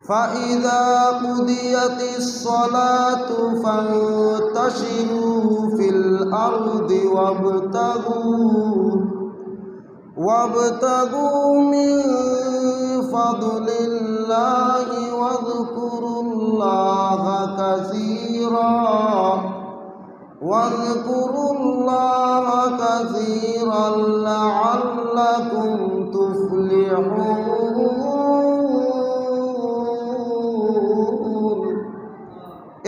فإذا قضيت الصلاة فانتشروا في الأرض وابتغوا من فضل الله واذكروا الله كثيرا لعلكم تفلحون।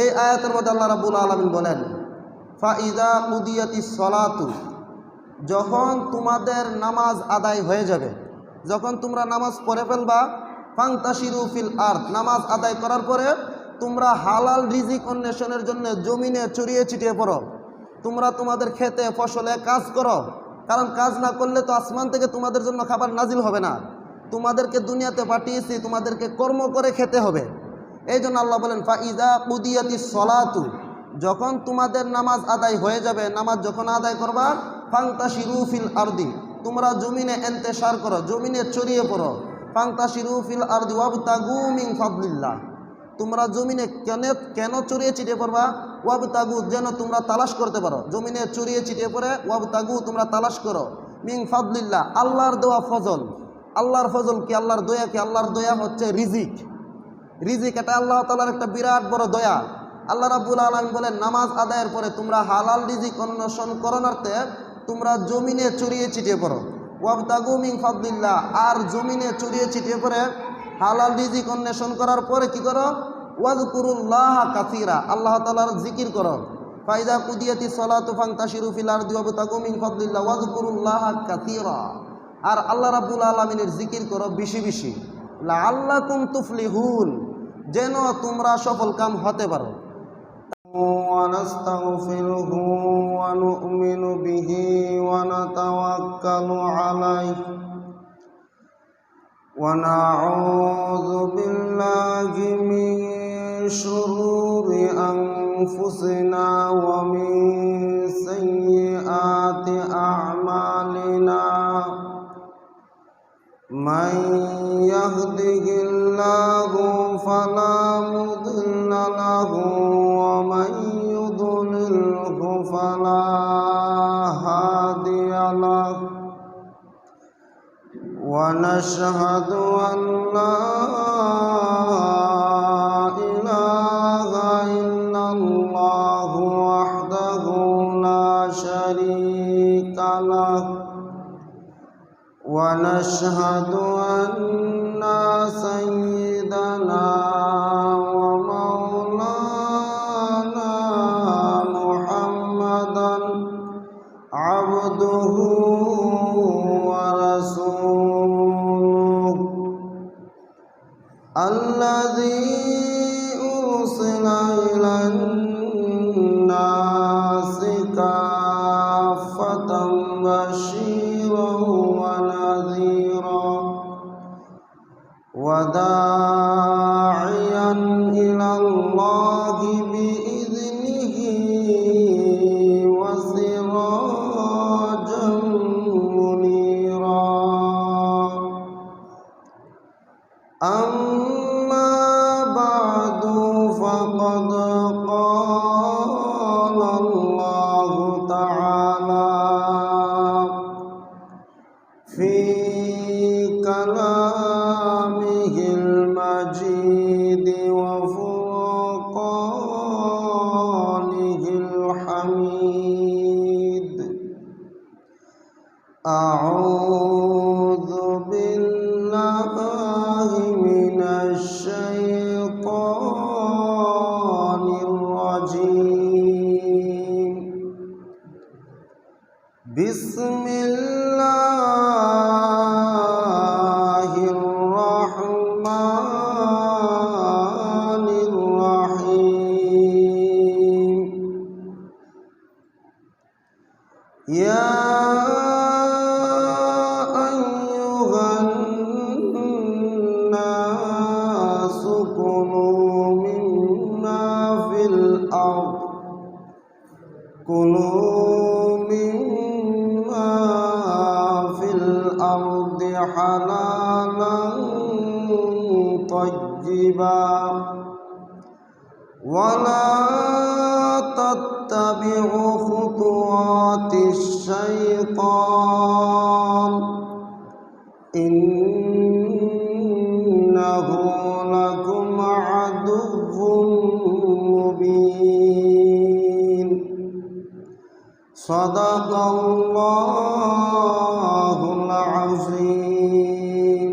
এই আয়াতের মধ্যে আল্লাহ রাব্বুল আলামিন বলেন, ফাইদা কুদিয়াতিস সালাতু, যখন তোমাদের নামাজ আদায় হয়ে যাবে, যখন তোমরা নামাজ পড়ে ফেলবা, ফান্তাশিরু ফিল আরদ, নামাজ আদায় করার পরে তোমরা হালাল রিজিক অন্বেষণের জন্য জমিনে ছড়িয়ে ছিটিয়ে পড়ো। তোমরা তোমাদের খেতে ফসলে কাজ করো, কারণ কাজ না করলে তো আসমান থেকে তোমাদের জন্য খাবার নাজিল হবে না। তোমাদেরকে দুনিয়াতে পাঠিয়েছি, তোমাদেরকে কর্ম করে খেতে হবে। এই জন্য আল্লাহ বলেন, ফাইদা কুদিয়াতিস সালাতু, যখন তোমাদের নামাজ আদায় হয়ে যাবে, নামাজ যখন আদায় করবা, ফান্তাশিরু ফিল আরদি, তোমরা জমিনে ইন্তেশার করো, জমিনে ছড়িয়ে পড়ো। ফান্তাশিরু ফিল আরদি ওয়াবতাগু মিন ফাদলিল্লাহ, তোমরা জমিনে কেন ছড়িয়ে ছিটিয়ে পড়বা? ওয়াবতাগু, যেন তোমরা তালাশ করতে পারো, জমিনে ছড়িয়ে ছিটিয়ে পড়ে ওয়াবতাগু, তোমরা তালাশ করো, মিন ফাদলিল্লাহ, আল্লাহর দেওয়া ফজল। আল্লাহর ফজল কি? আল্লাহর দয়া কি? আল্লাহর দয়া হচ্ছে রিজিক। রিজিক এটা আল্লাহ তাআলার একটা বিরাট বড় দয়া। আল্লাহ রাব্বুল আলামিন বলেন, নামাজ আদায়ের পরে তোমরা হালাল রিজিক অন্বেষণ করণার্থে তোমরা জমিনে ছড়িয়ে ছিটিয়ে পড়ো। ওয়াবতাগু মিন ফাদলিল্লাহ, আর জমিনে ছড়িয়ে ছিটিয়ে পড়ে হালাল রিজিক অন্বেষণ করার পরে কি করো? ওয়াজকুরুল্লাহ কাসীরা, আল্লাহ তাআলার জিকির করো। ফাইদা কুদিয়াতিস সালাতু ফান্তাশিরু ফিল আরদি ওয়াবতাগু মিন ফাদলিল্লাহ ওয়াজকুরুল্লাহ কাসীরা, আর আল্লাহ রাব্বুল আলামিনের জিকির করো বেশি বেশি। লাআল্লাকুম তুফলিহুন, যেন তোমরা সফল কাম হতে পারো। ونستغفره ونؤمن به ونتوكل عليه ونعوذ بالله من شرور أنفسنا ومن سيئات أعمالنا من يهده الله فلا مضل له ومن يضلله فلا هادي له ونشهد أن لا إله إلا الله وحده لا شريك له ونشهد أن سيدنا ومولانا محمدا عبده ورسوله الذي أرسل إلى الناس كافة بشيرا ونذيرا وداعيا إلى الله بإذنه وسراجا منيرا. أما بعد فقد قال الله تعالى في كلامه المجيد وفرقانه الحميد. أعوذ بالله من الشيطان الرجيم. بسم الله الرحمن الرحيم. يا أيها الناس كلوا مما في الأرض حلالا طيبا طيبا ولا تتبعوا خطوات الشيطان إنه لكم عدو مبين صدق الله العظيم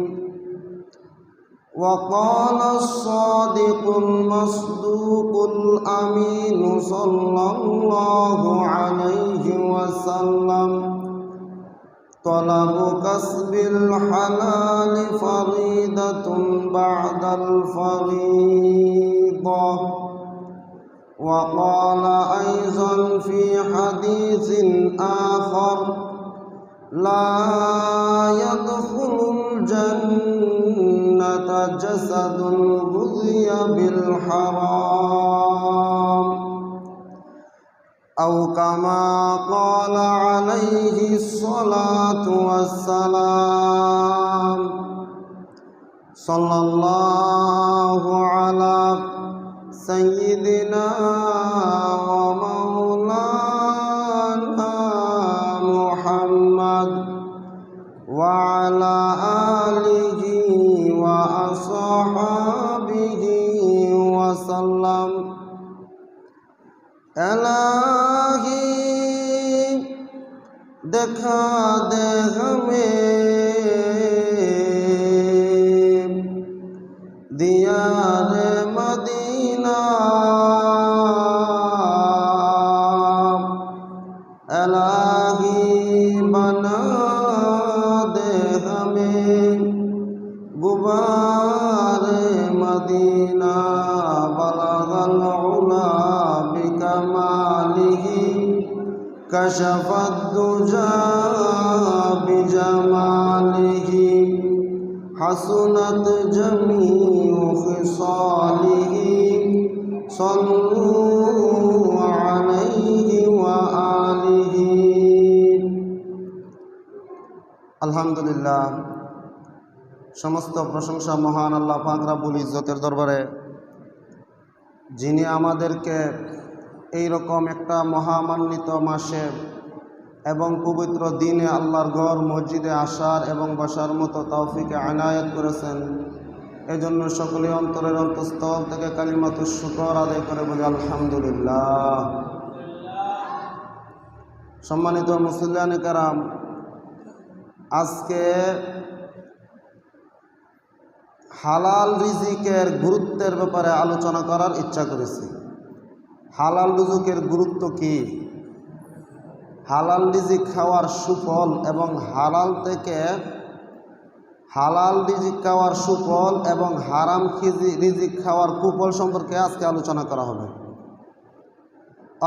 وقال الصادق المصدوق الأمين صلى الله عليه وسلم طلب كسب الحلال فريضة بعد الفريضة وقال أيضا في حديث آخر لا يدخل الجنة جسد غذي بالحرام أو كما قال عليه الصلاة والسلام صلى الله على سيدنا ومولانا محمد وعلى آله وأصحابه وسلم इलाही दिखा दे हमें दियार मदीना इलाही बना दे हमें गुबार मदीना बलगल उला बिकमालिह कशफ दुजा बिजमालिह हसनत जमीउ खिसालिह सल्लू अलैहि व आलिहि। আলহামদুলিল্লাহ, সমস্ত প্রশংসা মহান আল্লাহ পাক রব্বুল ইজ্জতের দরবারে, যিনি আমাদেরকে এই রকম একটা মহামান্বিত মাসে এবং পবিত্র দিনে আল্লাহর ঘর মসজিদে আসার এবং বসার মতো তৌফিকে আনায়াত করেছেন। এজন্য সকলে অন্তরের অন্তঃস্থল থেকে কালিমাতুশ শুকর আদায় করে বলি আলহামদুলিল্লাহ। সম্মানিত মুসল্লিয়ানে কেরাম, আজকে হালাল রিজিকের গুরুত্বের ব্যাপারে আলোচনা করার ইচ্ছা করেছি। হালাল রিজিকের গুরুত্ব কি, হালাল রিজিক খাওয়ার সুফল এবং হালাল রিজিক খাওয়ার সুফল এবং হারাম রিজিক খাওয়ার কুফল সম্পর্কে আজকে আলোচনা করা হবে।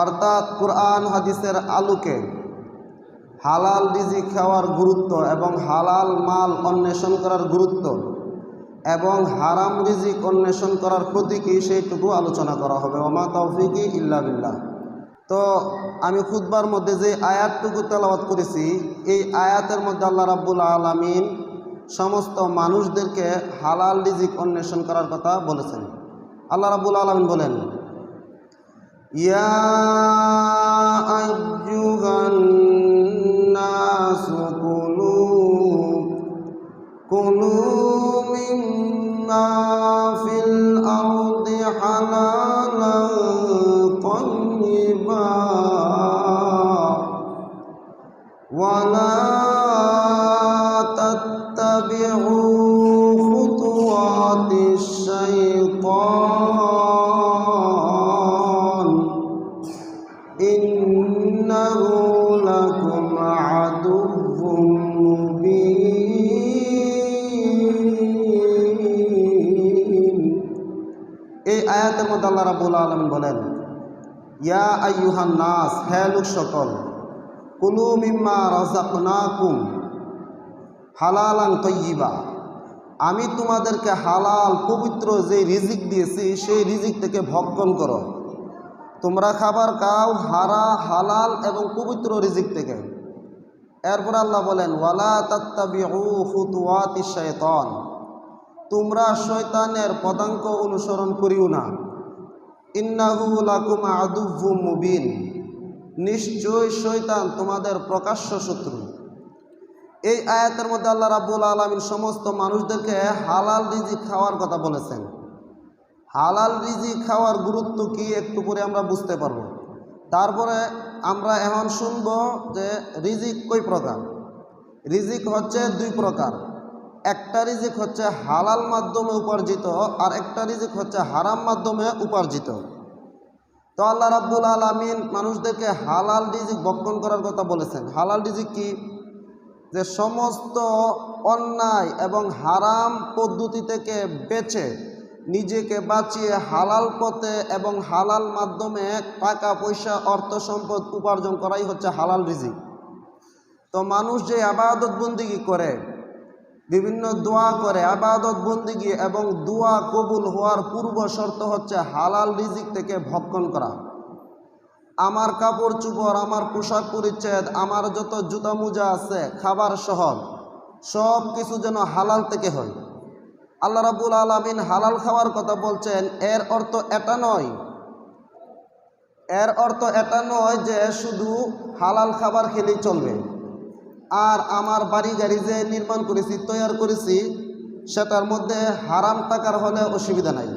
অর্থাৎ কুরআন হাদিসের আলোকে হালাল রিজিক খাওয়ার গুরুত্ব এবং হালাল মাল অন্বেষণ করার গুরুত্ব এবং হারাম রিজিক অন্বেষণ করার ক্ষতি কি সেইটুকু আলোচনা করা হবে। ওমা তৌফিকি ইল্লা বিল্লাহ। তো আমি খুতবার মধ্যে যে আয়াতটুকু তেলাওয়াত করেছি, এই আয়াতের মধ্যে আল্লাহ রাব্বুল আলামিন সমস্ত মানুষদেরকে হালাল রিজিক অন্বেষণ করার কথা বলেছেন। আল্লাহ রাব্বুল আলামিন বলেন, ইয়া আইয়ুহান নাসু কুলু মিম্মা ফিল আরদি হালালান তাইয়্যিবা ওয়ালা তাত্তাবিউ খুতুওয়াতিশ শাইতান ইন্নাহু লাকুম আদুউম মুবিন। এই আয়াতের মধ্যে আল্লাহ রাব্বুল আলামিন বলেন, ইয়া আইয়ুহান নাস, হে লোক সকল, কুলু মিম্মা রাযাকনাকুম হালালান তাইয়্যিবা, আমি তোমাদেরকে হালাল পবিত্র যে রিজিক দিয়েছি সেই রিজিক থেকে ভক্ষণ করো। তোমরা খাবার খাও হালাল এবং পবিত্র রিজিক থেকে। এরপর আল্লাহ বলেন, ওয়ালা তাত্তাবিউ খুতুওয়াতিশ শাইতান, তোমরা শয়তানের পদাঙ্ক অনুসরণ করিও না। ইন্নাহু লাকুম আদুవ్বুম মুবিন, নিশ্চয় শয়তান তোমাদের প্রকাশ্য শত্রু। এই আয়াতের মধ্যে আল্লাহ রাব্বুল আলামিন সমস্ত মানুষদেরকে হালাল রিজিক খাওয়ার কথা বলেছেন। হালাল রিজিক খাওয়ার গুরুত্ব কি একটু পরে আমরা বুঝতে পারবো। তারপরে আমরা এখন শুনব যে রিজিক কই প্রকার। রিজিক হচ্ছে দুই প্রকার। একটা রিজিক হচ্ছে হালাল মাধ্যমে উপার্জিত, আর একটা রিজিক হচ্ছে হারাম মাধ্যমে উপার্জিত। তো আল্লাহ রাব্বুল আলামিন মানুষদেরকে হালাল রিজিক ভক্ষণ করার কথা বলেছেন। হালাল রিজিক কি? যে সমস্ত অন্যায় এবং হারাম পদ্ধতি থেকে বেঁচে নিজেকে বাঁচিয়ে হালাল পথে এবং হালাল মাধ্যমে টাকা পয়সা অর্থ সম্পদ উপার্জন করাই হচ্ছে হালাল রিজিক। তো মানুষ যে ইবাদত বন্দিগি করে, বিভিন্ন দোয়া করে, ইবাদত বন্দিগি এবং দোয়া কবুল হওয়ার পূর্ব শর্ত হচ্ছে হালাল রিজিক থেকে ভক্ষণ করা। আমার কাপড় চোপড়, আমার পোশাক পরিচ্ছদ, আমার যত জুতা মোজা আছে, খাবার সহ সব কিছু যেন হালাল থেকে হয়। আল্লাহ রাব্বুল আলামিন হালাল খাওয়ার কথা বলছেন। এর অর্থ এটা নয় যে শুধু হালাল খাবার খেলেই চলবে। আর আমার বাড়ি গাড়ি যে নির্মাণ করেছি, তৈরি করেছি, সেটার মধ্যে হারাম টাকার হলে অসুবিধা নাই।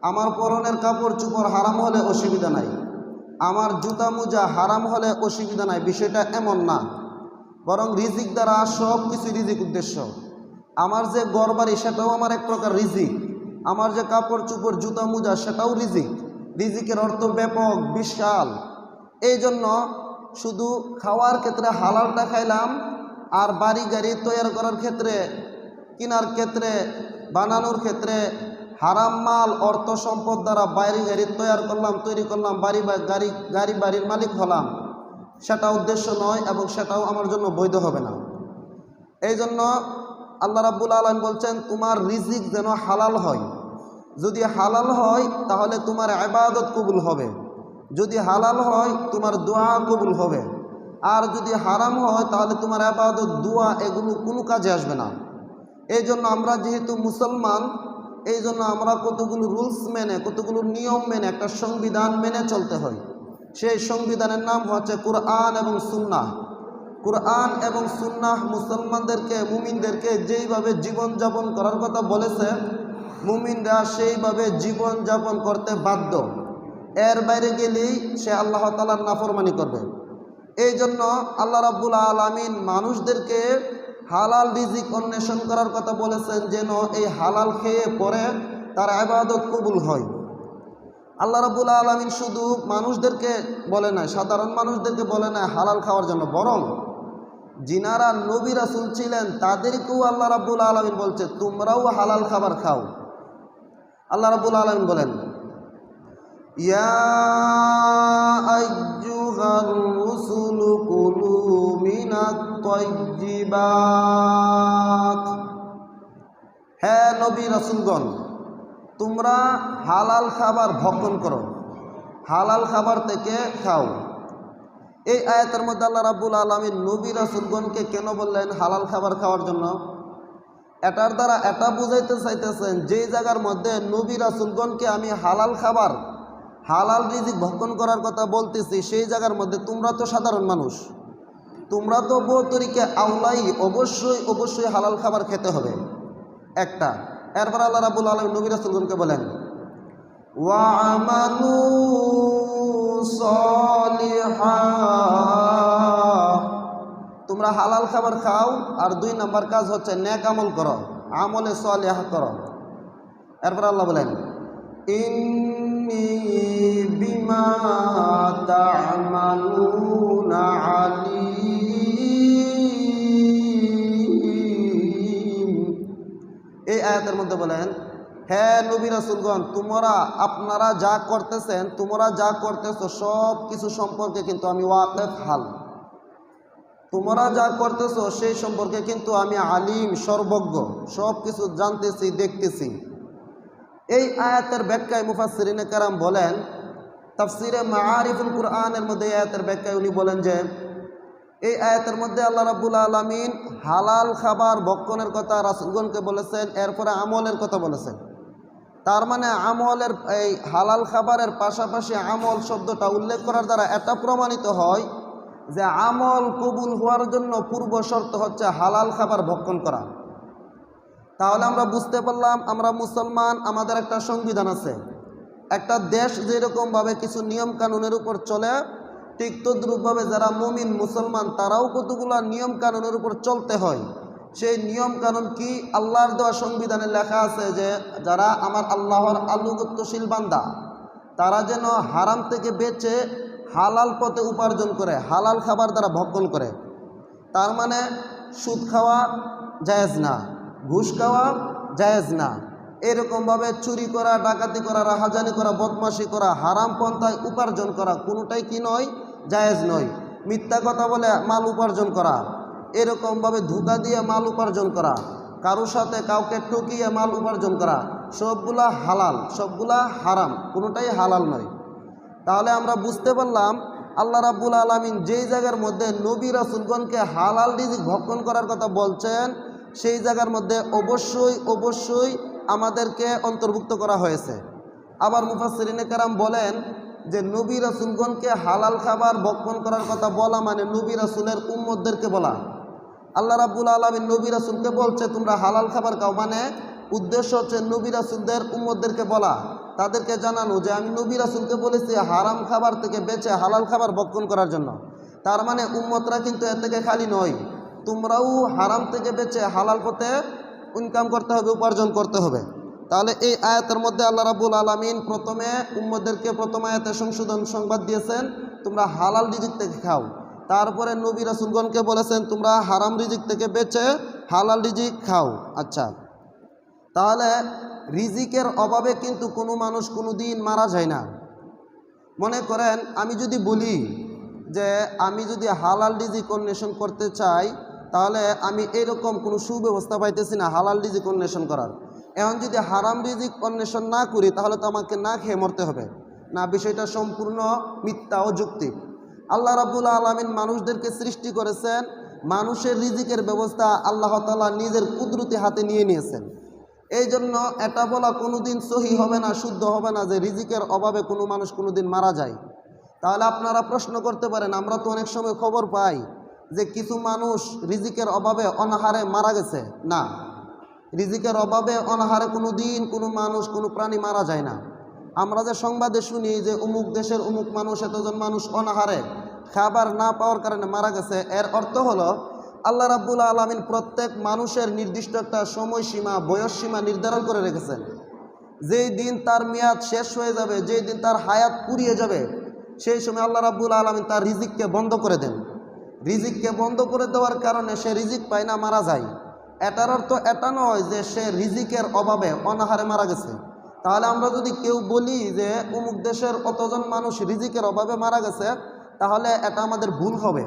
আমার পরনের কাপড় চোপড় হারাম হলে অসুবিধা নাই। আমার জুতা মোজা হারাম হলে অসুবিধা নাই, বিষয়টা এমন না। বরং রিজিক দ্বারা সব কিছু রিজিক উদ্দেশ্য। আমার যে ঘর বাড়ি সেটাও আমার এক প্রকার রিজিক। আমার যে কাপড় চোপড় জুতা মোজা সেটাও রিজিক। রিজিকের অর্থ ব্যাপক বিশাল। এই জন্য শুধু খাওয়ার ক্ষেত্রে হালালটা খাইলাম, আর বাড়ি গাড়ি তৈরি করার ক্ষেত্রে, কেনার ক্ষেত্রে, বানানোর ক্ষেত্রে হারাম মাল অর্থ সম্পদ দ্বারা বাড়ি গাড়ি তৈরি করলাম, বাড়ির মালিক হলাম, সেটা উদ্দেশ্য নয় এবং সেটাও আমার জন্য বৈধ হবে না। এই জন্য আল্লাহ রাব্বুল আলামিন বলছেন তোমার রিজিক যেন হালাল হয়। যদি হালাল হয় তাহলে তোমার ইবাদত কবুল হবে, যদি হালাল হয় তোমার দোয়া কবুল হবে। আর যদি হারাম হয় তাহলে তোমার ইবাদত দোয়া এগুলো কোনো কাজে আসবে না। এই জন্য আমরা যেহেতু মুসলমান, এই জন্য আমরা কতগুলো রুলস মেনে, কতগুলো নিয়ম মেনে, একটা সংবিধান মেনে চলতে হয়। সেই সংবিধানের নাম হচ্ছে কুরআন এবং সুন্নাহ। কুরআন এবং সুন্নাহ মুসলমানদেরকে, মুমিনদেরকে যেইভাবে জীবনযাপন করার কথা বলেছে, মুমিনরা সেইভাবে জীবনযাপন করতে বাধ্য। এর বাইরে গেলেই সে আল্লাহ তাআলার নাফরমানি করবে। এই জন্য আল্লাহ রাব্বুল আলামিন মানুষদেরকে হালাল রিজিক অন্বেষণ করার কথা বলেছেন, যেন এই হালাল খেয়ে পরে তার ইবাদত কবুল হয়। আল্লাহ রাব্বুল আলামিন শুধু মানুষদেরকে বলে না, সাধারণ মানুষদেরকে বলে না হালাল খাওয়ার জন্য, বরং যিনারা নবী রাসূল ছিলেন তাদেরকেও আল্লাহ রাব্বুল আলামিন বলছে তোমরাও হালাল খাবার খাও। আল্লাহ রাব্বুল আলামিন বলেন, ইয়া আইয়ুহার রুসুলু কুলু মিনাত তাইয়্যিবাত, হে নবী রাসূলগণ তোমরা হালাল খাবার ভক্ষণ করো, হালাল খাবার থেকে খাও। এই আয়াতের মধ্যে আল্লাহ রাব্বুল আলামিন নবী রাসূলগণকে কেন বললেন হালাল খাবার খাওয়ার জন্য? এটার দ্বারা এটা বুঝাইতে চাইতেছেন, যেই জায়গার মধ্যে নবী রাসূলগণকে আমি হালাল খাবার, হালাল রিজিক ভক্ষণ করার কথা বলতেছি, সেই জায়গার মধ্যে তোমরা তো সাধারণ মানুষ, তোমরা তো বতরিকে আওলাই, অবশ্যই হালাল খাবার খেতে হবে একটা। এরপর আল্লাহ রাব্বুল আলামিন নবী রাসূলগণকে বলেন ওয়া'মালু সলিহা, তোমরা হালাল খাবার খাও, আর 2 নাম্বার কাজ হচ্ছে নেক আমল করো, আমলে সলিহা করো। এরপর আল্লাহ বলেন ইন্নী বিমা তা'মালুনা আলীম। এই আয়াতের মধ্যে বলেন হে নবী রাসূলগণ আপনারা যা করতেছো সব কিছু সম্পর্কে কিন্তু আমি ওয়াকিফ হাল, তোমরা যা করতেছো সেই সম্পর্কে কিন্তু আমি আলিম, সর্বজ্ঞ, সব কিছু জানতেছি, দেখতেছি। এই আয়াতের ব্যাখ্যায় মুফাসসিরিনে কেরাম বলেন, তাফসিরে মাআরিফুল কুরআনের মধ্যে আয়াতের ব্যাখ্যায় উনি বলেন যে এই আয়াতের মধ্যে আল্লাহ রাব্বুল আলামিন হালাল খাবার ভক্ষণের কথা রাসূলগণকে বলেছেন, এরপরে আমলের কথা বলেছেন। তার মানে আমলের এই হালাল খাবারের পাশাপাশি আমল শব্দটা উল্লেখ করার দ্বারা এটা প্রমাণিত হয় যে আমল কবুল হওয়ার জন্য পূর্ব শর্ত হচ্ছে হালাল খাবার ভক্ষণ করা। তাহলে আমরা বুঝতে পারলাম আমরা মুসলমান, আমাদের একটা সংবিধান আছে। একটা দেশ যেরকমভাবে কিছু নিয়ম কানুনের উপর চলে, ঠিক তদ্রূপভাবে যারা মুমিন মুসলমান তারাও কতগুলো নিয়ম কানুনের উপর চলতে হয়। সেই নিয়ম কানুন কি? আল্লাহর দেওয়া সংবিধানে লেখা আছে যে যারা আমার আল্লাহর আনুগত্যশীল বান্দা তারা যেন হারাম থেকে বেঁচে হালাল পথে উপার্জন করে, হালাল খাবার দ্বারা ভক্ষণ করে। তার মানে সুদ খাওয়া জায়েজ না, ঘুষ খাওয়া জায়েজ না, এরকমভাবে চুরি করা, ডাকাতি করা, রাহাজানি করা, বদমাশি করা, হারাম পন্থায় উপার্জন করা কোনোটাই কি নয়? জায়েজ নয়। মিথ্যা কথা বলে মাল উপার্জন করা, এরকমভাবে ধোঁকা দিয়ে মাল উপার্জন করা, কারোর সাথে কাউকে ঠকিয়ে মাল উপার্জন করা, সবগুলা হালাল, সবগুলা হারাম, কোনোটাই হালাল নয়। তাহলে আমরা বুঝতে পারলাম আল্লাহ রাব্বুল আলামিন যেই জায়গার মধ্যে নবী রাসূলগণকে হালাল রিজিক ভক্ষণ করার কথা বলছেন সেই জায়গার মধ্যে অবশ্যই অবশ্যই আমাদেরকে অন্তর্ভুক্ত করা হয়েছে। আবার মুফাসসিরিনে কেরাম বলেন যে নবী রাসূলগণকে হালাল খাবার ভক্ষণ করার কথা বলা মানে নবী রাসূলের উম্মতদেরকে বলা। আল্লাহ রাব্বুল আলামিন নবী রাসূলকে বলছে তোমরা হালাল খাবার খাও, মানে উদ্দেশ্য হচ্ছে নবী রাসূলদের উম্মতদেরকে বলা, তাদেরকে জানানো যে আমি নবী রাসূলকে বলেছি হারাম খাবার থেকে বেঁচে হালাল খাবার ভক্ষণ করার জন্য। তার মানে উম্মতরা কিন্তু এর থেকে খালি নয়, তোমরাও হারাম থেকে বেঁচে হালাল পথে ইনকাম করতে হবে, উপার্জন করতে হবে। তাহলে এই আয়াতের মধ্যে আল্লাহ রাব্বুল আলামিন প্রথমে উম্মতদেরকে প্রথম আয়াতে সংবাদ দিয়েছেন তোমরা হালাল রিজিক থেকে খাও। তারপরে নবী রাসূলগণকে বলেছেন তোমরা হারাম রিজিক থেকে বেঁচে হালাল রিজিক খাও। আচ্ছা, তাহলে রিজিকের অভাবে কিন্তু কোনো মানুষ কোনো দিন মারা যায় না। মনে করেন আমি যদি বলি যে আমি যদি হালাল রিজিক অন্বেষণ করতে চাই তাহলে আমি এরকম কোনো সুব্যবস্থা পাইতেছি না হালাল রিজিক অন্বেষণ করার। এখন যদি হারাম রিজিক অন্বেষণ না করি তাহলে তো আমাকে না খেয়ে মরতে হবে না? বিষয়টা সম্পূর্ণ মিথ্যা ও যৌক্তিক। আল্লাহ রাব্বুল আলামিন মানুষদেরকে সৃষ্টি করেছেন, মানুষের রিজিকের ব্যবস্থা আল্লাহ তাআলা নিজের কুদরতি হাতে নিয়ে নিয়েছেন। এই জন্য এটা বলা কোনো দিন সহি হবে না, শুদ্ধ হবে না যে রিজিকের অভাবে কোনো মানুষ কোনো দিন মারা যায়। তাহলে আপনারা প্রশ্ন করতে পারেন আমরা তো অনেক সময় খবর পাই যে কিছু মানুষ রিজিকের অভাবে অনাহারে মারা গেছে। না, রিজিকের অভাবে অনাহারে কোনো দিন কোনো মানুষ কোনো প্রাণী মারা যায় না। আমরা যে সংবাদে শুনি যে অমুক দেশের অমুক মানুষ এতজন মানুষ অনাহারে খাবার না পাওয়ার কারণে মারা গেছে, এর অর্থ হলো আল্লাহ রাব্বুল আলামিন প্রত্যেক মানুষের নির্দিষ্ট একটা সময়সীমা, বয়সসীমা নির্ধারণ করে রেখেছেন। যেই দিন তার মেয়াদ শেষ হয়ে যাবে, যেই দিন তার হায়াত পুরিয়ে যাবে, সেই সময় আল্লাহ রাব্বুল আলামিন তার রিজিককে বন্ধ করে দেন। রিজিককে বন্ধ করে দেওয়ার কারণে সে রিজিক পায় না, মারা যায়। এটার অর্থ এটা নয় যে সে রিজিকের অভাবে অনাহারে মারা গেছে। তাহলে আমরা যদি কেউ বলি যে অমুক দেশের অতজন মানুষ রিজিকের অভাবে মারা গেছে তাহলে এটা আমাদের ভুল হবে।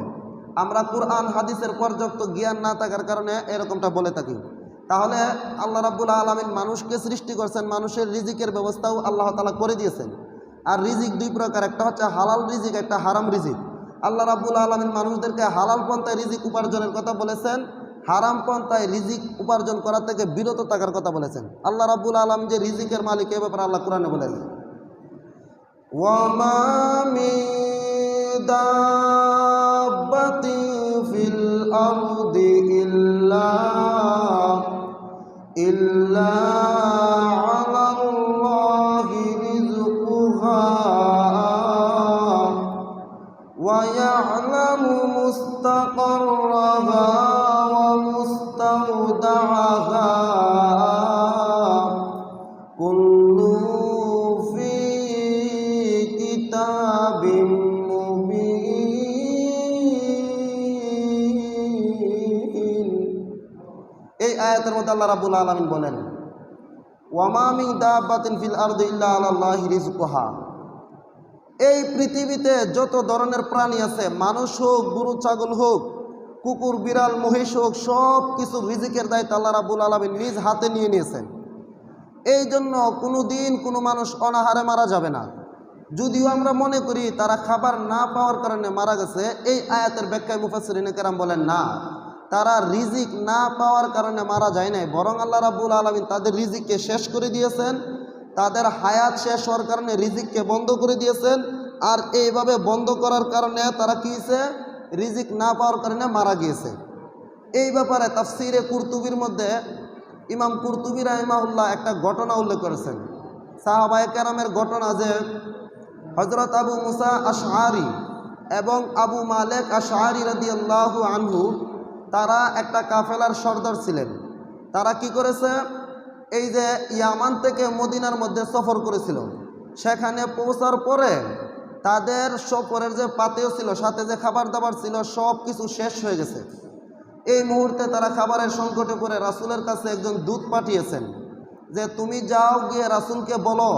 আমরা কুরআন হাদিসের পর্যাপ্ত জ্ঞান না থাকার কারণে এরকমটা বলে থাকি। তাহলে আল্লাহ রাব্বুল আলামিন মানুষকে সৃষ্টি করছেন, মানুষের রিজিকের ব্যবস্থাও আল্লাহ তাআলা করে দিয়েছেন। আর রিজিক দুই প্রকার, একটা হচ্ছে হালাল রিজিক, একটা হারাম রিজিক। আল্লাহ রাব্বুল আলামিন মানুষদেরকে হালাল পন্থায় রিজিক উপার্জনের কথা বলেছেন, হারাম পন্থায় রিজিক উপার্জন করা থেকে বিরত থাকার কথা বলেছেন। আল্লাহ রাব্বুল আলামিন যে রিজিকের মালিক এ ব্যাপারে আল্লাহ কোরআনে বলেন ওয়ামা মিন দাব্বাতিন ফিল আরদি ইল্লা আলাল্লাহি রিজকুহা ওয়া ইয়ালামু মুস্তাকাররাহা ওয়া মুস্তাওদাআহা কুল্লু ফি কিতাবিম মুবিন। এই আয়াতের মধ্যে আল্লাহ রাব্বুল আলামিন বলেন ওয়ামা মিন দাব্বাতিন ফিল আরদি ইল্লা আলাল্লাহি রিজকুহা। এই পৃথিবীতে যত ধরনের প্রাণী আছে, মানুষ হোক, গরু ছাগল হোক, কুকুর বিড়াল মহিষ হোক, সব কিছু রিজিকের দায়িত্ব আল্লাহ রাব্বুল আলামিন নিজ হাতে নিয়ে নিয়েছেন। এই জন্য কোনো দিন কোনো মানুষ অনাহারে মারা যাবে না। যদিও আমরা মনে করি তারা খাবার না পাওয়ার কারণে মারা গেছে, এই আয়াতের ব্যাখ্যায় মুফাসসিরিনে কেরাম বলেন না, তারা রিজিক না পাওয়ার কারণে মারা যায় নাই, বরং আল্লাহ রাব্বুল আলামিন তাদের রিজিককে শেষ করে দিয়েছেন, তাদের হায়াত শেষ হওয়ার কারণে রিজিককে বন্ধ করে দিয়েছেন। আর এইভাবে বন্ধ করার কারণে তারা কী হয়েছে, রিজিক না পাওয়ার কারণে মারা গিয়েছে। এই ব্যাপারে তাফসিরে কুরতুবির মধ্যে ইমাম কুরতুবী রাহিমাহুল্লাহ একটা ঘটনা উল্লেখ করেছেন, সাহাবায়ে কেরামের ঘটনা, যে হযরত আবু মুসা আশআরী এবং আবু মালিক আশআরী রাদিয়াল্লাহু আনহু তারা একটা কাফেলার সর্দার ছিলেন। তারা কি করেছে, এই যে ইয়ামান থেকে মদিনার মধ্যে সফর করেছিল, সেখানে পৌঁছার পরে তাদের সফরের যে পাতেও ছিল, সাথে যে খাবার দাবার ছিল, সব কিছু শেষ হয়ে গেছে। এই মুহূর্তে তারা খাবারের সংকটে পড়ে রাসূলের কাছে একজন দূত পাঠিয়েছেন যে তুমি যাও, গিয়ে রাসূলকে বলো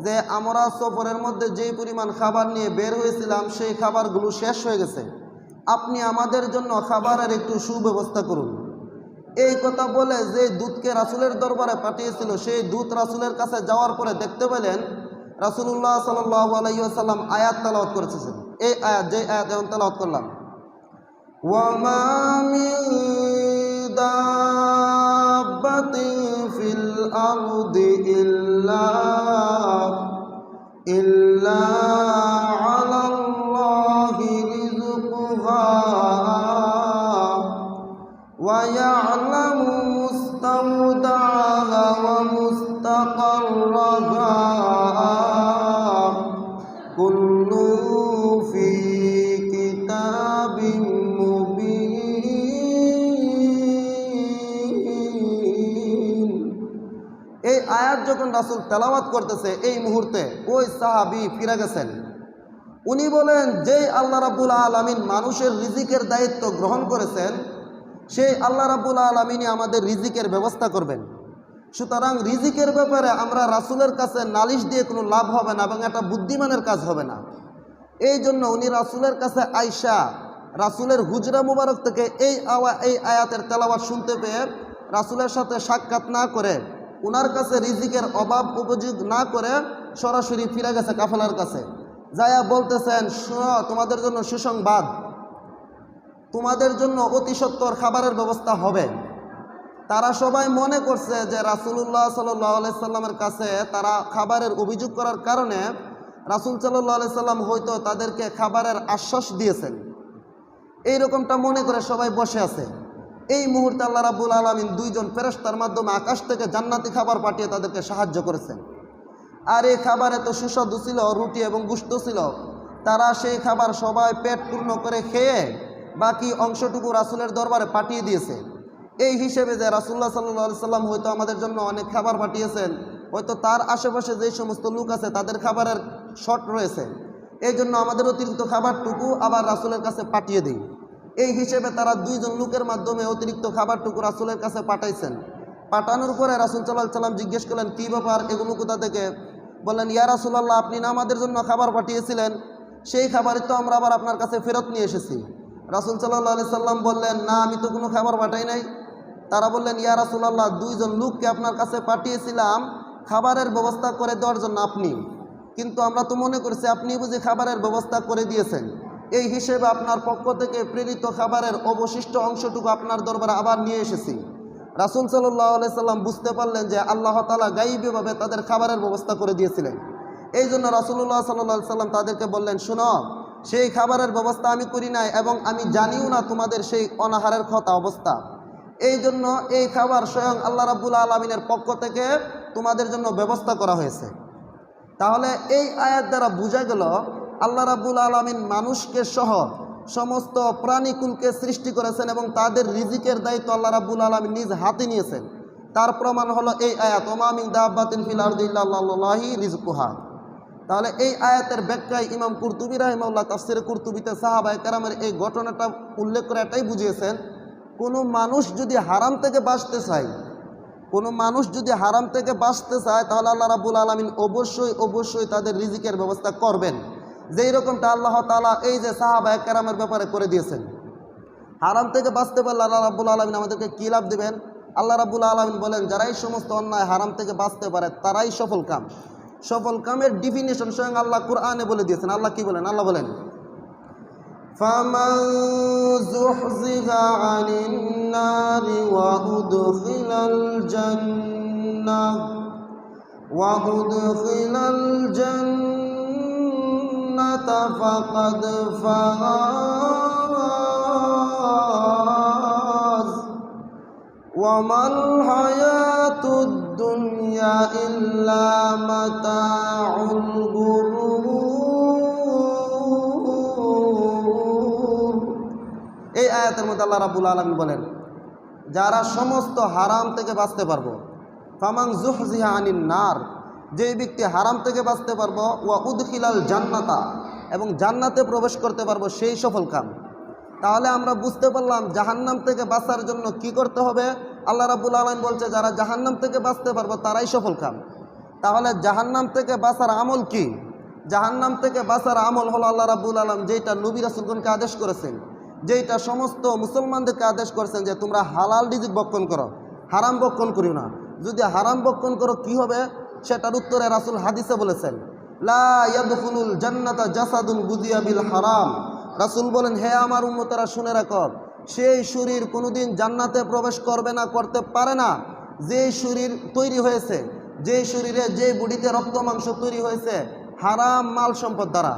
যে আমরা সফরের মধ্যে যেই পরিমাণ খাবার নিয়ে বের হয়েছিলাম সেই খাবারগুলো শেষ হয়ে গেছে, আপনি আমাদের জন্য খাবারের একটু সুব্যবস্থা করুন। এই কথা বলে যে দূতকে রাসূলের দরবারে পাঠিয়েছিল, সেই দূত রাসূলের কাছে যাওয়ার পরে দেখতে পেলেন রাসূলুল্লাহ সাল্লাল্লাহু আলাইহি ওয়াসাল্লাম আয়াত তেলাওয়াত করতেছেন। এই আয়াত, যে আয়াত এখন তেলাওয়াত করলাম, ওয়ামা মিন দাব্বাতিন ফিল আরদি ইল্লা আলাল্লাহি রিজকুহা ওয়া ইয়ালামু মুস্তাওদাআহা ওয়া মুস্তাকাররাহা কুল্লু ফি কিতাবিন মুবিন। এই আয়াত যখন রাসূল তেলাওয়াত করতেছে, এই মুহূর্তে ওই সাহাবী ফিরে গেছেন। উনি বলেন, যেই আল্লাহ রাব্বুল আলামিন মানুষের রিজিকের দায়িত্ব গ্রহণ করেছেন, সেই আল্লাহ রাব্বুল আলামিনই আমাদের রিজিকের ব্যবস্থা করবেন। সুতরাং রিজিকের ব্যাপারে আমরা রাসূলের কাছে নালিশ দিয়ে কোনো লাভ হবে না এবং এটা বুদ্ধিমানের কাজ হবে না। এই জন্য উনি রাসূলের কাছে আইসা রাসূলের হুজরা মুবারক থেকে এই আয়াতের তেলাওয়াত শুনতে পেয়ে রাসূলের সাথে সাক্ষাৎ না করে, উনার কাছে রিজিকের অভাব উপযোগ না করে সরাসরি ফিরে গেছে কাফেলার কাছে। যায়া বলতেছেন, শোনো, তোমাদের জন্য সুসংবাদ, তোমাদের জন্য অতি সত্বর খাবারের ব্যবস্থা হবে। তারা সবাই মনে করছে যে রাসূলুল্লাহ সাল্লাল্লাহু আলাইহি সাল্লামের কাছে তারা খাবারের অভিযোগ করার কারণে রাসূল সাল্লাল্লাহু আলাইহি সাল্লাম হয়তো তাদেরকে খাবারের আশ্বাস দিয়েছেন, এইরকমটা মনে করে সবাই বসে আছে। এই মুহূর্তে আল্লাহ রাব্বুল আলামিন দুইজন ফেরেশতার মাধ্যমে আকাশ থেকে জান্নাতি খাবার পাঠিয়ে তাদেরকে সাহায্য করেছেন। আর এই খাবার এত সুস্বাদু ছিল, রুটি এবং গোশত ছিল, তারা সেই খাবার সবাই পেট পূর্ণ করে খেয়ে বাকি অংশটুকু রাসূলের দরবারে পাঠিয়ে দিয়েছে। এই হিসেবে যে রাসূলুল্লাহ সাল্লাল্লাহু আলাইহি সাল্লাম হয়তো আমাদের জন্য অনেক খাবার পাঠিয়েছেন, হয়তো তার আশেপাশে যে সমস্ত লোক আছে তাদের খাবারের শর্ট রয়েছে, এই জন্য আমাদের অতিরিক্ত খাবারটুকু আবার রাসূলের কাছে পাঠিয়ে দিই। এই হিসেবে তারা দুইজন লোকের মাধ্যমে অতিরিক্ত খাবারটুকু রাসূলের কাছে পাঠাইছেন। পাঠানোর পরে রাসূল সাল্লাল্লাহু আলাইহি সাল্লাম জিজ্ঞেস করলেন, কী ব্যাপার, এগুলো কোথা থেকে? বললেন, ইয়া রাসূলুল্লাহ, আপনি না আমাদের জন্য খাবার পাঠিয়েছিলেন, সেই খাবারই তো আমরা আবার আপনার কাছে ফেরত নিয়ে এসেছি। রাসূল সাল্লাল্লাহু আলাইহি সাল্লাম বললেন, না, আমি তো কোনো খাবার পাঠাই নাই। তারা বললেন, ইয়া রাসূলুল্লাহ, দুইজন লোককে আপনার কাছে পাঠিয়েছিলাম খাবারের ব্যবস্থা করে দেওয়ার জন্য আপনি, কিন্তু আমরা তো মনে করছি আপনি বুঝি খাবারের ব্যবস্থা করে দিয়েছেন। এই হিসেবে আপনার পক্ষ থেকে প্রেরিত খাবারের অবশিষ্ট অংশটুকু আপনার দরবারে আবার নিয়ে এসেছি। রাসূল সাল্লাল্লাহু আলাইহি সাল্লাম বুঝতে পারলেন যে আল্লাহ তাআলা গায়বীভাবে তাদের খাবারের ব্যবস্থা করে দিয়েছিলেন। এই জন্য রাসূলুল্লাহ সাল্লাল্লাহু আলাইহি সাল্লাম তাদেরকে বললেন, শোনো, সেই খাবারের ব্যবস্থা আমি করি নাই এবং আমি জানিও না তোমাদের সেই অনাহারের কথা অবস্থা। এই জন্য এই খাবার স্বয়ং আল্লাহ রাব্বুল আলামিনের পক্ষ থেকে তোমাদের জন্য ব্যবস্থা করা হয়েছে। তাহলে এই আয়াত দ্বারা বোঝা গেল আল্লাহ রাব্বুল আলামিন মানুষকে সহ সমস্ত প্রাণীকুলকে সৃষ্টি করেছেন এবং তাদের রিজিকের দায়িত্ব আল্লাহ রাব্বুল আলামিন নিজ হাতে নিয়েছেন। তার প্রমাণ হলো এই আয়াত, ওমা মিন দাব্বাতিন ফিল আরদি ইল্লা আলাল্লাহি রিজকুহা। তাহলে এই আয়াতের ব্যাখ্যায় ইমাম কুরতুবী রাহিমাহুল্লাহ তাফসিরে কুরতুবীতে সাহাবায়ে কেরামের এই ঘটনাটা উল্লেখ করে এটাই বুঝিয়েছেন, কোনো মানুষ যদি হারাম থেকে বাঁচতে চায়, তাহলে আল্লাহ রাব্বুল আলামিন অবশ্যই তাদের রিজিকের ব্যবস্থা করবেন, যেই রকমটা আল্লাহ তাআলা এই যে সাহাবায়ে কেরামের ব্যাপারে করে দিয়েছেন। হারাম থেকে বাঁচতে পারলে আল্লাহ রাব্বুল আলামিন আমাদেরকে কী লাভ দেবেন? আল্লাহ রাব্বুল আলামিন বলেন, যারাই সমস্ত অন্যায় হারাম থেকে বাঁচতে পারে তারাই সফল কাম। সফল কামের ডিফিনিশন স্বয়ং আল্লাহ কুরআনে বলে দিয়েছেন। আল্লাহ কি বলেন? আল্লাহ বলেন, ফামান যুহযিহা আনিন নারি ওয়া উদখিলাল জান্নাহ ফাকাদ ফাজ ওয়া মাল হায়াতুদ দুনিয়া ইল্লা মাতাউল গুরুর। এই আয়াতের মধ্যে আল্লাহ রাব্বুল আলামিন বলেন, যারা সমস্ত হারাম থেকে বাঁচতে পারবো, ফামান যুহযিহা আনিন নার, যেই ব্যক্তি হারাম থেকে বাঁচতে পারবো, ওয়া উদখিলাল জান্নাতা, এবং জান্নাতে প্রবেশ করতে পারবো, সেই সফল কাম। তাহলে আমরা বুঝতে পারলাম জাহান্নাম থেকে বাঁচার জন্য কি করতে হবে। আল্লাহ রাব্বুল আলামিন বলছে যারা জাহান্নাম থেকে বাঁচতে পারবো তারাই সফল কাম। তাহলে জাহান্নাম থেকে বাঁচার আমল কি? জাহান্নাম থেকে বাঁচার আমল হলো আল্লাহ রাব্বুল আলামিন যেটা নবী রাসূলগণকে আদেশ করেছেন, যেটা সমস্ত মুসলমানদেরকে আদেশ করেছেন যে তোমরা হালাল রিজিক ভক্ষণ করো, হারাম ভক্ষণ করিও না। যদি হারাম ভক্ষণ করো কি হবে, সেটার উত্তরে রাসূল হাদিসে বলেছেন, লা ইয়াদখুলুল জান্নাতা জাসাদুন গুযিয়া বিল হারাম। রাসূল বলেন, হে আমার উম্মতেরা শুনে রাখো, সেই শরীর কোনোদিন জান্নাতে প্রবেশ করবে না, করতে পারে না, যেই শরীর তৈরি হয়েছে, যেই শরীরে যে বডিতে রক্ত মাংস তৈরি হয়েছে হারাম মাল সম্পদ দ্বারা।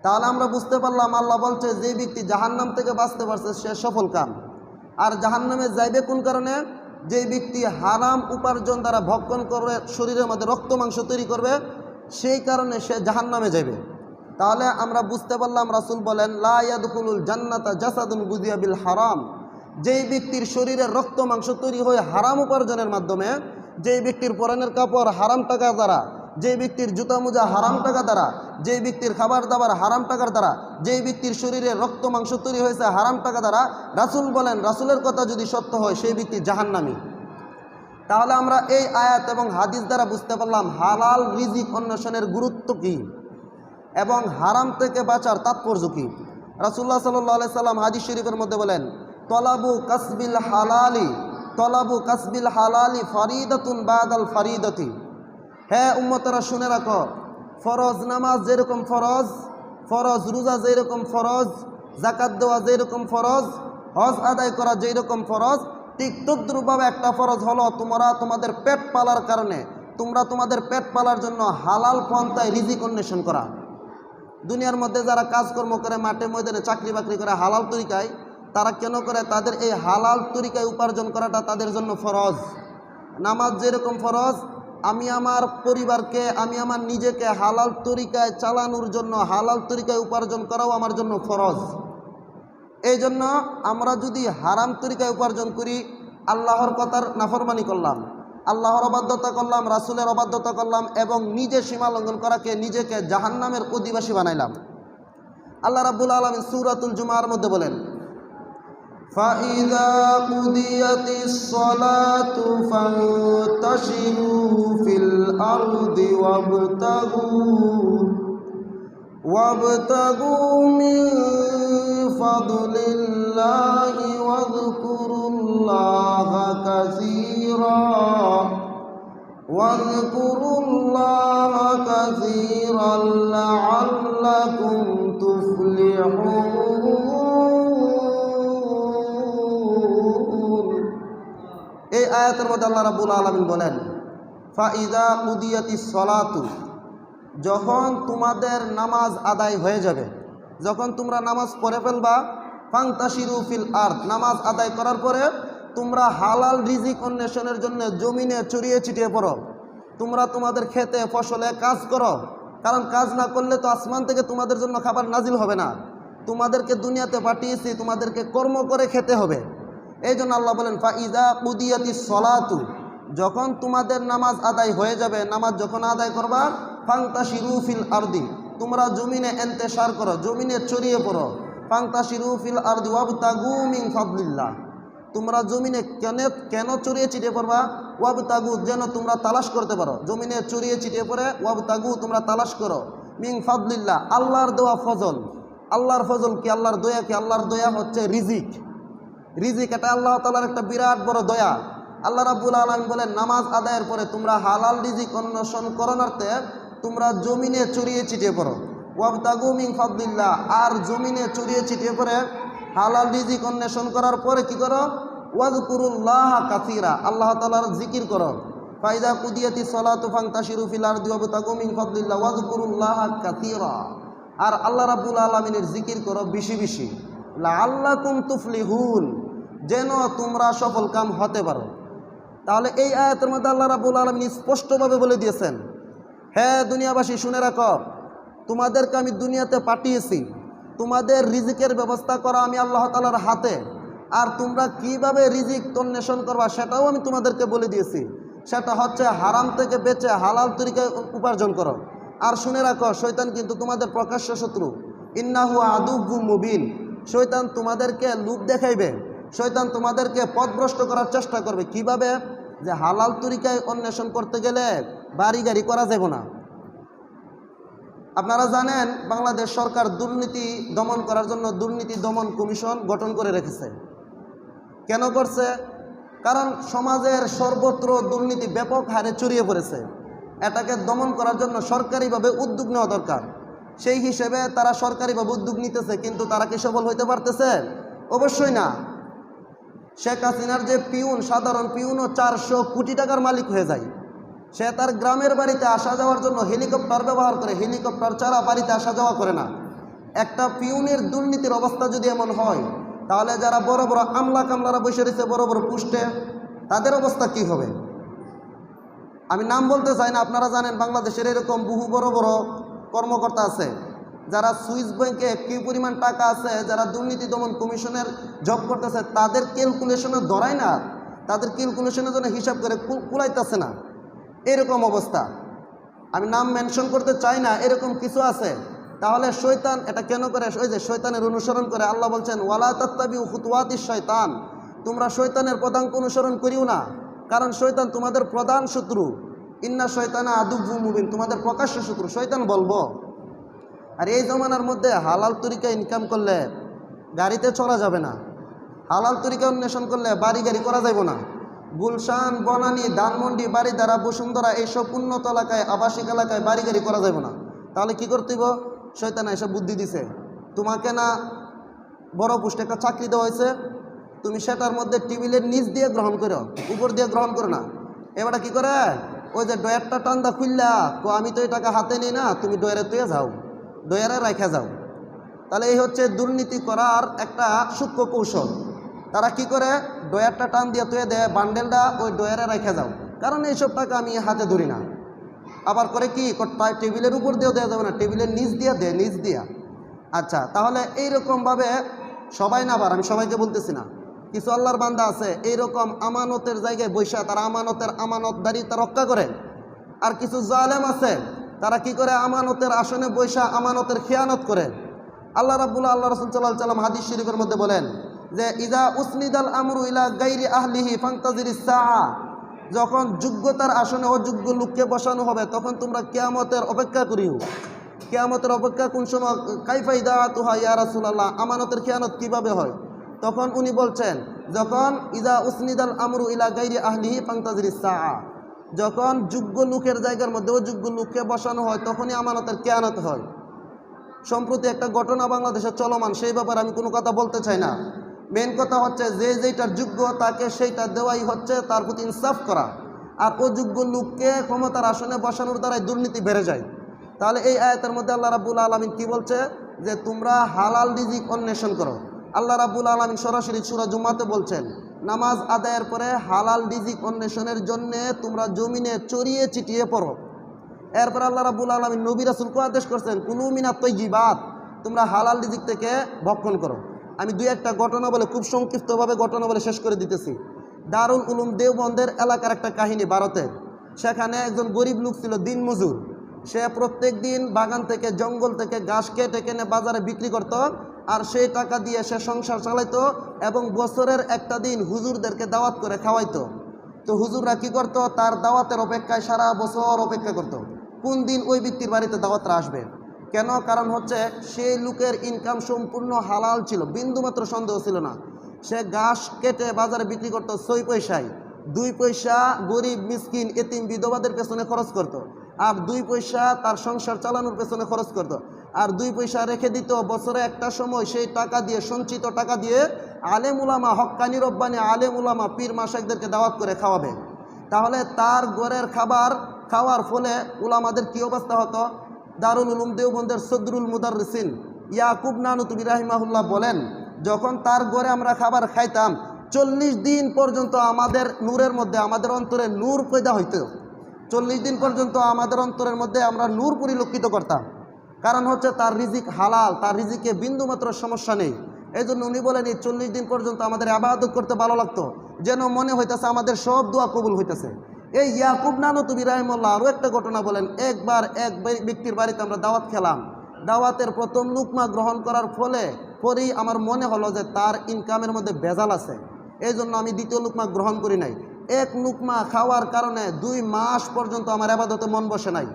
তাহলে আমরা বুঝতে পারলাম আল্লাহ বলছে যে ব্যক্তি জাহান্নাম থেকে বাঁচতে পারছে সে সফল কাম। আর জাহান্নামে যাইবে কোন কারণে? যে ব্যক্তি হারাম উপার্জন দ্বারা ভক্ষণ করে শরীরের মধ্যে রক্ত মাংস তৈরি করবে, সেই কারণে সে জাহান্নামে যাবে। তাহলে আমরা বুঝতে পারলাম রাসূল বলেন, লা ইয়াদখুলুল জান্নাতা জাসাদুন গুযিয়া বিল হারাম। যেই ব্যক্তির শরীরের রক্ত মাংস তৈরি হয়ে হারাম উপার্জনের মাধ্যমে, যেই ব্যক্তির পরনের কাপড় হারাম টাকা দ্বারা, যেই ব্যক্তির জুতা মোজা হারাম টাকা দ্বারা, যেই ব্যক্তির খাবার দাবার হারাম টাকার দ্বারা, যেই ব্যক্তির শরীরে রক্ত মাংস তৈরি হয়েছে হারাম টাকা দ্বারা, রাসূল বলেন রাসূলের কথা যদি সত্য হয় সেই ব্যক্তি জাহান্নামী। তাহলে আমরা এই আয়াত এবং হাদিস দ্বারা বুঝতে পারলাম হালাল রিজিক অন্বেষণের গুরুত্ব কী এবং হারাম থেকে বাঁচার তাৎপর্য কী। রাসূলুল্লাহ সাল্লাল্লাহু আলাইহি সাল্লাম হাদিস শরীফের মধ্যে বলেন, তলাবু কাসবিল হালালি ফারিদাতুন বাদাল ফারিদাতি। হ্যাঁ উম্মতেরা শুনে রাখো, ফরজ নামাজ যেরকম ফরজ, ফরজ রোজা যেরকম ফরজ, যাকাত দেওয়া যেরকম ফরজ, হজ আদায় করা যেরকম ফরজ, ঠিক তদ্রূপভাবে একটা ফরজ হলো তোমরা তোমাদের পেট পালার কারণে, তোমরা তোমাদের পেট পালার জন্য হালাল পন্থায় রিজিক অন্বেষণ করা। দুনিয়ার মধ্যে যারা কাজকর্ম করে, মাঠে ময়দানে চাকরি বাকরি করে হালাল তরিকায়, তারা কেন করে? তাদের এই হালাল তরিকায় উপার্জন করাটা তাদের জন্য ফরজ। নামাজ যেরকম ফরজ, আমি আমার পরিবারকে, আমি আমার নিজেকে হালাল তরিকায় চালানোর জন্য, হালাল তরিকায় উপার্জন করাও আমার জন্য ফরজ। এই জন্য আমরা যদি হারাম তরিকায় উপার্জন করি, আল্লাহর কথার নাফরমানি করলাম, আল্লাহর অবাধ্যতা করলাম, রাসূলের অবাধ্যতা করলাম এবং নিজে সীমা লঙ্ঘন করাকে নিজেকে জাহান্নামের অধিবাসী বানাইলাম। আল্লাহ রাব্বুল আলামিন সূরাতুল জুমার মধ্যে বলেন, فَإِذَا قُضِيَتِ الصَّلَاةُ فَانتَشِرُوا فِي الْأَرْضِ وَابْتَغُوا مِن فَضْلِ اللَّهِ وَاذْكُرُوا اللَّهَ كَثِيرًا لَعَلَّكُمْ تُفْلِحُونَ। এই আয়াতের মধ্যে আল্লাহ রাব্বুল আলামিন বলেন, ফাইদা কুদিয়াতিস সলাতু, যখন তোমাদের নামাজ আদায় হয়ে যাবে, যখন তোমরা নামাজ পড়ে ফেলবা, ফান্তাশিরু ফিল আরদ, নামাজ আদায় করার পরে তোমরা হালাল রিজিক অন্বেষণের জন্য জমিনে ছড়িয়ে ছিটিয়ে পড়ো। তোমরা তোমাদের খেতে ফসলে কাজ করো, কারণ কাজ না করলে তো আসমান থেকে তোমাদের জন্য খাবার নাজিল হবে না। তোমাদেরকে দুনিয়াতে পাঠিয়েছি, তোমাদেরকে কর্ম করে খেতে হবে। এই জন্য আল্লাহ বলেন, ফাইদা কুদিয়াতিস সলাতু, যখন তোমাদের নামাজ আদায় হয়ে যাবে, নামাজ যখন আদায় করবা, ফান্তাশিরু ফিল আরদি, তোমরা জমিনে ইন্তেশার করো, জমিনে ছড়িয়ে পড়ো। ফান্তাশিরু ফিল আরদি ওয়াবতাগু মিন ফাদলিল্লাহ, তোমরা জমিনে কেন ছড়িয়ে ছিটিয়ে পড়বা? ওয়াবতাগু, যেন তোমরা তালাশ করতে পারো, জমিনে ছড়িয়ে ছিটিয়ে পড়ে ওয়াবতাগু, তোমরা তালাশ করো, মিন ফাদলিল্লাহ, আল্লাহর দেওয়া ফজল। আল্লাহর ফজল কি? আল্লাহর দয়া কি? আল্লাহর দয়া হচ্ছে রিজিক। রিজিক এটা আল্লাহ তাআলার একটা বিরাট বড় দয়া। আল্লাহ রাব্বুল আলামিন বলেন নামাজ আদায়ের পরে তোমরা হালাল রিজিক অন্বেষণ করণার্থে তোমরা জমিনে চড়িয়ে ছিটিয়ে পড়ো। ওয়াবতাগু মিন ফাদলিল্লাহ, আর জমিনে চড়িয়ে ছিটিয়ে পড়ে হালাল রিজিক অন্বেষণ করার পরে কি করো? ওয়াজকুরুল্লাহ কাসীরা, আল্লাহ তাআলার জিকির করো। ফাইদা কুদিয়াতি সলাতু ফান্তাশিরু ফিল আরদি ওয়াবতাগু মিন ফাদলিল্লাহ ওয়াজকুরুল্লাহ কাসীরা, আর আল্লাহ রাব্বুল আলামিনের জিকির করো বেশি বেশি। লাআল্লাকুম তুফলিহুন, যেন তোমরা সফল কাম হতে পারো। তাহলে এই আয়াতের মধ্যে আল্লাহ রাব্বুল আলামিন স্পষ্টভাবে বলে দিয়েছেন, হ্যাঁ দুনিয়াবাসী শুনে রাখো, তোমাদেরকে আমি দুনিয়াতে পাঠিয়েছি, তোমাদের রিজিকের ব্যবস্থা করা আমি আল্লাহ তাআলার হাতে, আর তোমরা কিভাবে রিজিক অন্বেষণ করবা সেটাও আমি তোমাদেরকে বলে দিয়েছি। সেটা হচ্ছে হারাম থেকে বেঁচে হালাল তরিকায় উপার্জন করো। আর শুনে রাখো, শয়তান কিন্তু তোমাদের প্রকাশ্য শত্রু। ইন্নাহু আদুউম মুবিন, শয়তান তোমাদেরকে লোভ দেখাইবে, শয়তান তোমাদেরকে পথভ্রষ্ট করার চেষ্টা করবে। কিভাবে? যে হালাল তরিকায় অন্বেষণ করতে গেলে বাড়ি গাড়ি করা যাবে না। আপনারা জানেন বাংলাদেশ সরকার দুর্নীতি দমন করার জন্য দুর্নীতি দমন কমিশন গঠন করে রেখেছে। কেন করছে? কারণ সমাজের সর্বত্র দুর্নীতি ব্যাপক হারে ছড়িয়ে পড়েছে। এটাকে দমন করার জন্য সরকারিভাবে উদ্যোগ নেওয়া দরকার। সেই হিসেবে তারা সরকারিভাবে উদ্যোগ নিতেছে, কিন্তু তারা কি সফল হইতে পারতেছে? অবশ্যই না। শেখ হাসিনার যে পিউন, সাধারণ পিউনও 400 কোটি টাকার মালিক হয়ে যায়। সে তার গ্রামের বাড়িতে আসা যাওয়ার জন্য হেলিকপ্টার ব্যবহার করে, হেলিকপ্টার ছাড়া বাড়িতে আসা যাওয়া করে না। একটা পিউনের দুর্নীতির অবস্থা যদি এমন হয়, তাহলে যারা বড় বড় আমলা কামলারা বসে রয়েছে বড় বড় পোস্টে, তাদের অবস্থা কি হবে? আমি নাম বলতে চাই না, আপনারা জানেন বাংলাদেশের এরকম বহু বড় বড় কর্মকর্তা আছে যারা সুইস ব্যাংকে কি পরিমাণ টাকা আছে, যারা দুর্নীতি দমন কমিশনের জব করতেছে, তাদের ক্যালকুলেশনে ধরায় না, তাদের ক্যালকুলেশনের জন্য হিসাব করে কুলাইতেছে না, এরকম অবস্থা। আমি নাম মেনশন করতে চাই না, এরকম কিছু আছে। তাহলে শয়তান এটা কেন করে? ওই যে শয়তানের অনুসরণ করে। আল্লাহ বলছেন ওয়ালা তাত্তাবিউ খুতুওয়াতিশ শয়তান, তোমরা শয়তানের পদাঙ্ক অনুসরণ করিও না, কারণ শয়তান তোমাদের প্রধান শত্রু। ইন্না শয়তানা আদুউম মুবিন, তোমাদের প্রকাশ্য শত্রু। শয়তান বলবো। আর এই জমানার মধ্যে হালাল তরিকা ইনকাম করলে গাড়িতে চলা যাবে না, হালাল তরিকা অন্বেষণ করলে বাড়ি গাড়ি করা যাবে না। গুলশান, বনানী, ধানমন্ডি, বাড়িধারা, বসুন্ধরা এইসব উন্নত এলাকায়, আবাসিক এলাকায় বাড়ি গাড়ি করা যাবে না। তাহলে কি করতে হইব? শয়তান এসব বুদ্ধি দিছে, তোমাকে না বড় পোস্টে একটা চাকরি দেওয়া হয়েছে, তুমি সেটার মধ্যে টেবিলের নিচ দিয়ে গ্রহণ করো, উপর দিয়ে গ্রহণ করো না। এবারে কি করে? ওই যে ডয়ারটা টান্দা খুললা, আমি তো এই টাকা হাতে নিই না, তুমি ডয়ারে তুই যাও, ডয়ারে রাখা যাও। তাহলে এই হচ্ছে দুর্নীতি করার একটা সূক্ষ্ম কৌশল। তারা কি করে? ডয়ারটা টান দিয়ে তুই দেয়, বান্ডেলটা ওই ডয়ারে রেখে যাও, কারণ এইসব টাকা আমি হাতে ধরি না। আবার করে কি টেবিলের উপর দিয়েও দেওয়া যাবে না, টেবিলের নিচ দিয়ে দেয়, নিচ দিয়া। আচ্ছা, তাহলে এইরকমভাবে সবাই না, আবার আমি সবাইকে বলতেছি না, কিছু আল্লাহর বান্দা আছে এইরকম আমানতের জায়গায় বৈশা তারা আমানতদারিতা রক্ষা করে। আর কিছু জালেম আছে, তারা কি করে? আমানতের আসনে বৈশা আমানতের খেয়ানত করে। আল্লাহ রাব্বুল আল্লাহ রাসূল সাল্লাল্লাহু আলাইহি ওয়াসাল্লাম হাদিস শরীফের মধ্যে বলেন যে ইজা উসনিদাল আমরু ইলা গায়রি আহলিহি ফান্তাজিরিস সাআ, যখন যোগ্যতার আসনে অযোগ্য লোককে বসানো হবে তখন তোমরা কিয়ামতের অপেক্ষা করিও। কিয়ামতের অপেক্ষা কোন সময়? কাইফা ইদাতুহা ইয়া রাসূলুল্লাহ, আমানতের খেয়ানত কিভাবে হয়? তখন উনি বলছেন যখন ইজা উসনিদাল আমরু ইলা গায়রি আহলিহি ফান্তাজিরিস সাআ, যখন যোগ্য লোকের জায়গার মধ্যে অযোগ্য লোককে বসানো হয় তখনই আমানতের খেয়ানত হয়। সম্প্রতি একটা ঘটনা বাংলাদেশে চলমান, সেই ব্যাপারে আমি কোনো কথা বলতে চাই না। মেন কথা হচ্ছে যে যেটার যোগ্য তাকে সেইটা দেওয়াই হচ্ছে তার প্রতি ইনসাফ করা, আর অযোগ্য লোককে ক্ষমতার আসনে বসানোর দ্বারাই দুর্নীতি বেড়ে যায়। তাহলে এই আয়াতের মধ্যে আল্লাহ রাব্বুল আলামিন কি বলছে? যে তোমরা হালাল রিজিক অন্বেষণ করো। আল্লাহ রাব্বুল আলামিন সরাসরি সূরা জুমাতে বলছেন নামাজ আদায়ের পরে হালাল রিজিক অন্বেষণের জন্যে তোমরা জমিনে চড়িয়ে চিটিয়ে পড়ো। এরপর আল্লাহ রাব্বুল আলামিন নবী রাসূলকে আদেশ করছেন কুলু মিনাত তাইয়্যিবাত, তোমরা হালাল রিজিক থেকে ভক্ষণ করো। আমি দুই একটা ঘটনা বলে খুব সংক্ষিপ্তভাবে ঘটনা বলে শেষ করে দিতেছি। দারুল উলুম দেওবন্দের এলাকার একটা কাহিনী ভারতের। সেখানে একজন গরিব লোক ছিল, দিনমজুর। সে প্রত্যেক দিন বাগান থেকে, জঙ্গল থেকে ঘাস কেটে কেনে বাজারে বিক্রি করত, আর সেই টাকা দিয়ে সে সংসার চালাইতো এবং বছরের একটা দিন হুজুরদেরকে দাওয়াত করে খাওয়াইতো। তো হুজুররা কি করতো? তার দাওয়াতের অপেক্ষায় সারা বছর অপেক্ষা করত কোন দিন ওই ব্যক্তির বাড়িতে দাওয়াতরা আসবে। কেন? কারণ হচ্ছে সেই লোকের ইনকাম সম্পূর্ণ হালাল ছিল, বিন্দুমাত্র সন্দেহ ছিল না। সে ঘাস কেটে বাজারে বিক্রি করতো 6 পয়সায়, 2 পয়সা গরিব মিসকিন এতিম বিধবাদের পেছনে খরচ করত, আর 2 পয়সা তার সংসার চালানোর পেছনে খরচ করত, আর 2 পয়সা রেখে দিত বছরে একটা সময় সেই টাকা দিয়ে, সঞ্চিত টাকা দিয়ে আলেম উলামা, হক্কানি রব্বানি আলেম উলামা পীর মাশাইখদেরকে দাওয়াত করে খাওয়াবে। তাহলে তার ঘরের খাবার খাওয়ার ফলে উলামাদের কী অবস্থা হতো? দারুল উলুম দেওবন্দের সদরুল মুদাররিসিন ইয়াকুব নানুতুবি রাহিমাহুল্লাহ বলেন, যখন তার ঘরে আমরা খাবার খাইতাম 40 দিন পর্যন্ত আমাদের নূরের মধ্যে, আমাদের অন্তরে নূর পয়দা হইত। 40 দিন পর্যন্ত আমাদের অন্তরের মধ্যে আমরা নূর পরিলক্ষিত করতাম। কারণ হচ্ছে তার রিজিক হালাল, তার রিজিকে বিন্দুমাত্র সমস্যা নেই। এই জন্য উনি বলেন এই 40 দিন পর্যন্ত আমাদের ইবাদত করতে ভালো লাগতো, যেন মনে হইতেছে আমাদের সব দোয়া কবুল হইতেছে। এই ইয়াকুব নানুতুবি রাহিমাহুল্লাহ আরও একটা ঘটনা বলেন, একবার এক ব্যক্তির বাড়িতে আমরা দাওয়াত খেলাম। দাওয়াতের প্রথম লুকমা গ্রহণ করার পরেই আমার মনে হলো যে তার ইনকামের মধ্যে ভেজাল আছে। এই জন্য আমি দ্বিতীয় লুকমা গ্রহণ করি নাই। এক লুকমা খাওয়ার কারণে 2 মাস পর্যন্ত আমার ইবাদতে মন বসে নাই।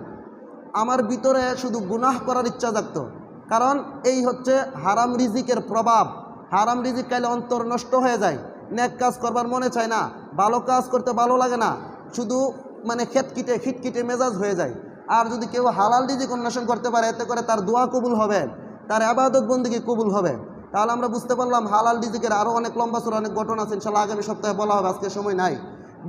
আমার ভিতরে শুধু গুনাহ করার ইচ্ছা জাগতো। কারণ এই হচ্ছে হারাম রিজিকের প্রভাব। হারাম রিজিক খাইলে অন্তর নষ্ট হয়ে যায়, নেক কাজ করবার মনে চায় না, ভালো কাজ করতে ভালো লাগে না, শুধু মানে খিটখিটে মেজাজ হয়ে যায়। আর যদি কেউ হালাল রিজিক অন্বেষণ করতে পারে, এতে করে তার দোয়া কবুল হবে, তার ইবাদত বন্দেগী কবুল হবে। তাহলে আমরা বুঝতে পারলাম হালাল রিজিকের আরও অনেক লম্বা চূড়া অনেক ঘটনা আছে, ইনশাআল্লাহ আগামী সপ্তাহে বলা হবে, আজকে সময় নাই।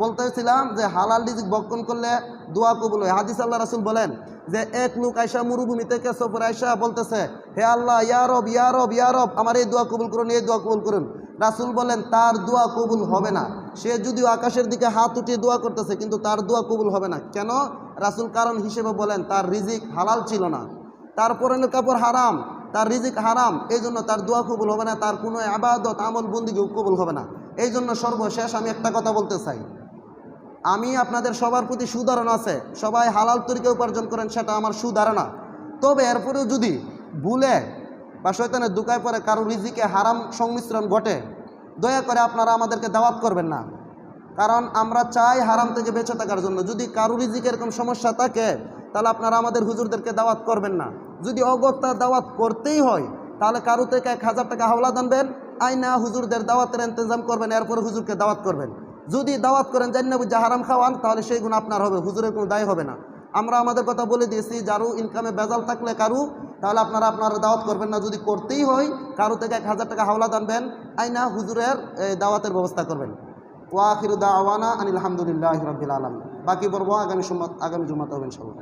বলতেছিলাম যে হালাল রিজিক ভক্ষণ করলে দোয়া কবুল হয়। হাদিস আল্লাহ রাসূল বলেন যে এক লোক আয়সা মরুভূমি থেকে সফর আয়সা বলতেছে, হে আল্লাহ, ইয়া রব ইয়া রব ইয়া রব, আমার এই দোয়া কবুল করুন, এই দোয়া কবুল করুন। রাসূল বলেন তার দোয়া কবুল হবে না। সে যদিও আকাশের দিকে হাত উঠিয়ে দোয়া করতেছে, কিন্তু তার দোয়া কবুল হবে না। কেন? রাসূল কারণ হিসেবে বলেন তার রিজিক হালাল ছিল না, তার পরনের কাপড় হারাম, তার রিজিক হারাম, এই জন্য তার দোয়া কবুল হবে না, তার কোনো ইবাদত আমল বন্দেগী কবুল হবে না। এই জন্য সর্বশেষ আমি একটা কথা বলতে চাই, আমি আপনাদের সবার প্রতি সুধারণা আছে, সবাই হালাল তরিকা উপার্জন করেন, সেটা আমার সুধারণা। তবে এরপরেও যদি ভুলে বা শয়তানের দুকায় পরে কারো রিজিকে হারাম সংমিশ্রণ ঘটে, দয়া করে আপনারা আমাদেরকে দাওয়াত করবেন না। কারণ আমরা চাই হারাম থেকে বেঁচে থাকার জন্য। যদি কারো রিজিকে এরকম সমস্যা থাকে, তাহলে আপনারা আমাদের হুজুরদেরকে দাওয়াত করবেন না। যদি অগত্যা দাওয়াত করতেই হয়, তাহলে কারো থেকে 1000 টাকা হাওলা দানবেন, আইনা হুজুরদের দাওয়াতের ইন্তজাম করবেন, এরপরে হুজুরকে দাওয়াত করবেন। যদি দাওয়াত করেন জান্না বুঝা হারাম খাওয়ান, তাহলে সেই গুণ আপনার হবে, হুজুরের কোনো দায় হবে না। আমরা আমাদের কথা বলে দিয়েছি, যারও ইনকামে বেজাল থাকলে কারু, তাহলে আপনারা দাওয়াত করবেন না। যদি করতেই হয়, কারো থেকে 1000 টাকা হাওলা দানবেন, আইনা হুজুরের দাওয়াতের ব্যবস্থা করবেন। ওয়া আখিরু দাওয়ানা আনিল হামদুলিল্লাহি রাব্বিল আলামিন। বাকি পর্ব আগামী জুমাতে হবে ইনশাআল্লাহ।